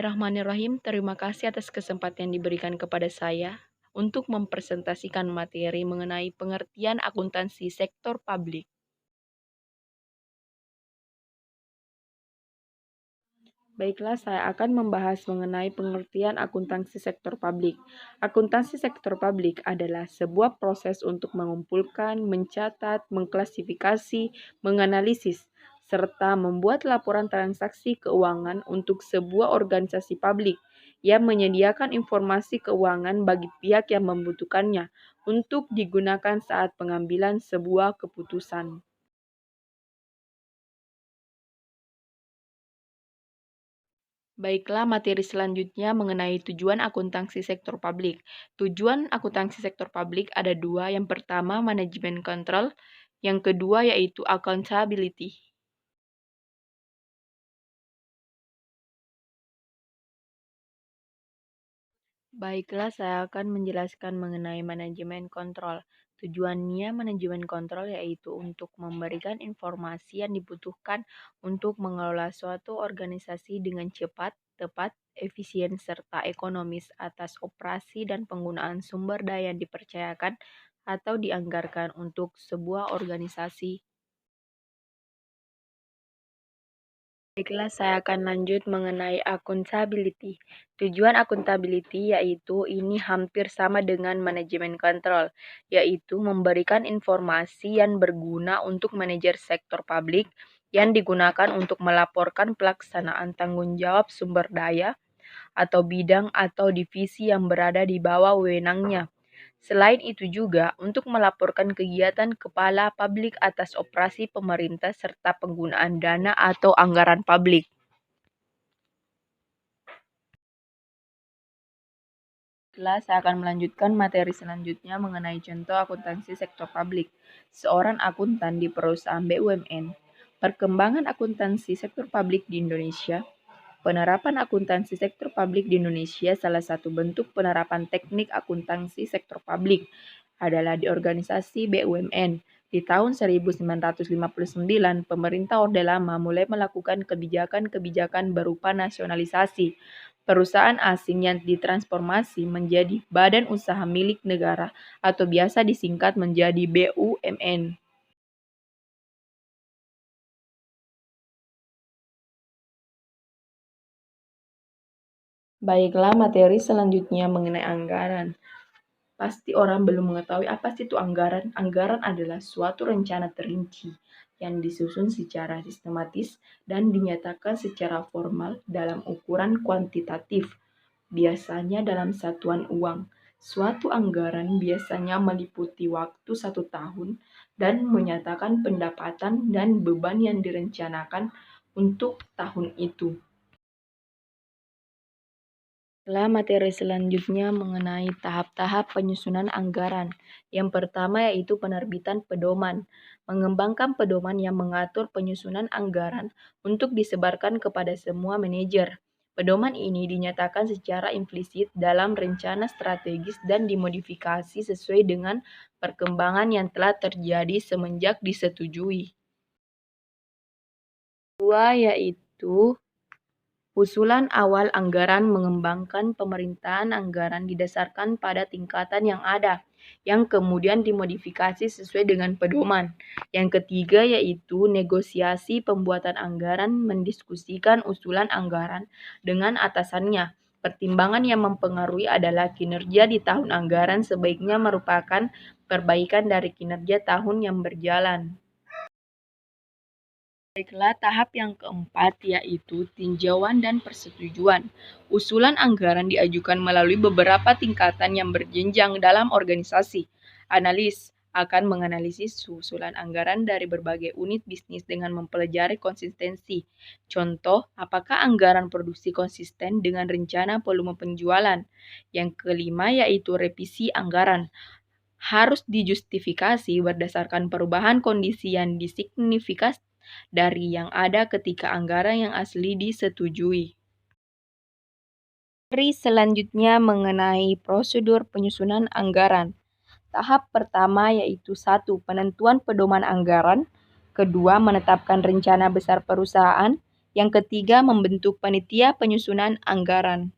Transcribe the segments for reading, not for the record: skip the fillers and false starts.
Bismillahirrahmanirrahim. Terima kasih atas kesempatan yang diberikan kepada saya untuk mempresentasikan materi mengenai pengertian akuntansi sektor publik. Baiklah, saya akan membahas mengenai pengertian akuntansi sektor publik. Akuntansi sektor publik adalah sebuah proses untuk mengumpulkan, mencatat, mengklasifikasi, menganalisis, serta membuat laporan transaksi keuangan untuk sebuah organisasi publik yang menyediakan informasi keuangan bagi pihak yang membutuhkannya untuk digunakan saat pengambilan sebuah keputusan. Baiklah, materi selanjutnya mengenai tujuan akuntansi sektor publik. Tujuan akuntansi sektor publik ada dua. Yang pertama, manajemen kontrol. Yang kedua, yaitu accountability. Baiklah, saya akan menjelaskan mengenai manajemen kontrol. Tujuannya manajemen kontrol yaitu untuk memberikan informasi yang dibutuhkan untuk mengelola suatu organisasi dengan cepat, tepat, efisien, serta ekonomis atas operasi dan penggunaan sumber daya yang dipercayakan atau dianggarkan untuk sebuah organisasi. Baiklah, saya akan lanjut mengenai accountability. Tujuan accountability yaitu ini hampir sama dengan manajemen kontrol, yaitu memberikan informasi yang berguna untuk manajer sektor publik yang digunakan untuk melaporkan pelaksanaan tanggung jawab sumber daya atau bidang atau divisi yang berada di bawah wewenangnya. Selain itu juga untuk melaporkan kegiatan kepala publik atas operasi pemerintah serta penggunaan dana atau anggaran publik. Setelah saya akan melanjutkan materi selanjutnya mengenai contoh akuntansi sektor publik. Seorang akuntan di perusahaan BUMN. Perkembangan akuntansi sektor publik di Indonesia. Penerapan akuntansi sektor publik di Indonesia salah satu bentuk penerapan teknik akuntansi sektor publik adalah di organisasi BUMN. Di tahun 1959, pemerintah Orde Lama mulai melakukan kebijakan-kebijakan berupa nasionalisasi perusahaan asing yang ditransformasi menjadi badan usaha milik negara atau biasa disingkat menjadi BUMN. Baiklah, materi selanjutnya mengenai anggaran. Pasti orang belum mengetahui apa sih itu anggaran. Anggaran adalah suatu rencana terinci yang disusun secara sistematis dan dinyatakan secara formal dalam ukuran kuantitatif, biasanya dalam satuan uang. Suatu anggaran biasanya meliputi waktu 1 tahun dan menyatakan pendapatan dan beban yang direncanakan untuk tahun itu. Setelah materi selanjutnya mengenai tahap-tahap penyusunan anggaran. Yang pertama yaitu penerbitan pedoman. Mengembangkan pedoman yang mengatur penyusunan anggaran untuk disebarkan kepada semua manajer. Pedoman ini dinyatakan secara implisit dalam rencana strategis dan dimodifikasi sesuai dengan perkembangan yang telah terjadi semenjak disetujui. Kedua yaitu usulan awal anggaran. Mengembangkan pemerintahan anggaran didasarkan pada tingkatan yang ada, yang kemudian dimodifikasi sesuai dengan pedoman. Yang ketiga yaitu negosiasi pembuatan anggaran. Mendiskusikan usulan anggaran dengan atasannya. Pertimbangan yang mempengaruhi adalah kinerja di tahun anggaran sebaiknya merupakan perbaikan dari kinerja tahun yang berjalan. Baiklah, tahap yang keempat yaitu tinjauan dan persetujuan. Usulan anggaran diajukan melalui beberapa tingkatan yang berjenjang dalam organisasi. Analis akan menganalisis usulan anggaran dari berbagai unit bisnis dengan mempelajari konsistensi. Contoh, apakah anggaran produksi konsisten dengan rencana volume penjualan? Yang kelima yaitu revisi anggaran. Harus dijustifikasi berdasarkan perubahan kondisi yang disignifikan dari yang ada ketika anggaran yang asli disetujui. Materi selanjutnya mengenai prosedur penyusunan anggaran. Tahap pertama yaitu 1. Penentuan pedoman anggaran. Kedua, menetapkan rencana besar perusahaan. Yang ketiga, membentuk panitia penyusunan anggaran.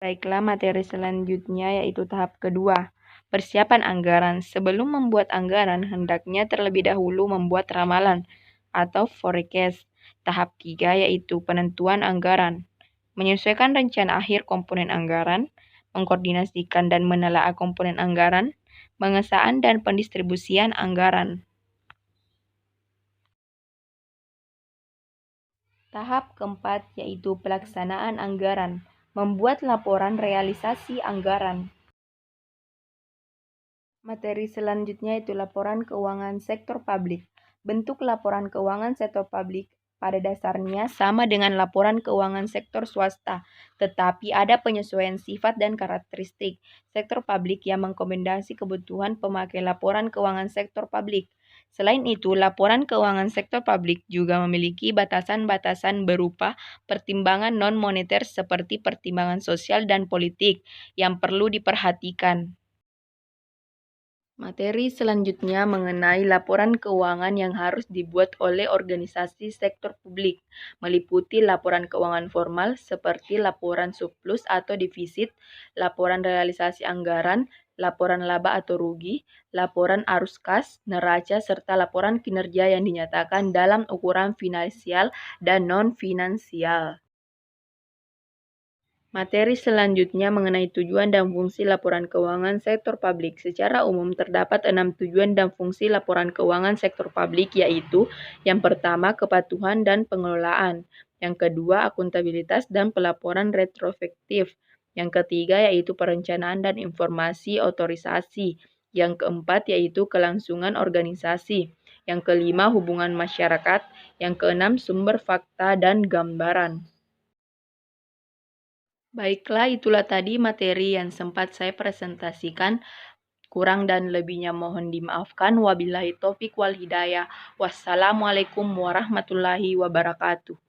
Baiklah, materi selanjutnya yaitu tahap kedua, persiapan anggaran. Sebelum membuat anggaran, hendaknya terlebih dahulu membuat ramalan atau forecast. Tahap 3 yaitu penentuan anggaran. Menyesuaikan rencana akhir komponen anggaran, mengkoordinasikan dan menelaah komponen anggaran, pengesahan dan pendistribusian anggaran. Tahap keempat yaitu pelaksanaan anggaran, membuat laporan realisasi anggaran. Materi selanjutnya itu laporan keuangan sektor publik. Bentuk laporan keuangan sektor publik pada dasarnya sama dengan laporan keuangan sektor swasta, tetapi ada penyesuaian sifat dan karakteristik sektor publik yang mengakomodasi kebutuhan pemakai laporan keuangan sektor publik. Selain itu, laporan keuangan sektor publik juga memiliki batasan-batasan berupa pertimbangan non-moneter seperti pertimbangan sosial dan politik yang perlu diperhatikan. Materi selanjutnya mengenai laporan keuangan yang harus dibuat oleh organisasi sektor publik, meliputi laporan keuangan formal seperti laporan surplus atau defisit, laporan realisasi anggaran, laporan laba atau rugi, laporan arus kas, neraca, serta laporan kinerja yang dinyatakan dalam ukuran finansial dan non-finansial. Materi selanjutnya mengenai tujuan dan fungsi laporan keuangan sektor publik. Secara umum terdapat 6 tujuan dan fungsi laporan keuangan sektor publik, yaitu yang pertama kepatuhan dan pengelolaan, yang kedua akuntabilitas dan pelaporan retrospektif, yang ketiga yaitu perencanaan dan informasi otorisasi, yang keempat yaitu kelangsungan organisasi, yang kelima hubungan masyarakat, yang keenam sumber fakta dan gambaran. Baiklah, itulah tadi materi yang sempat saya presentasikan. Kurang dan lebihnya mohon dimaafkan. Wabillahi taufik wal hidayah. Wassalamualaikum warahmatullahi wabarakatuh.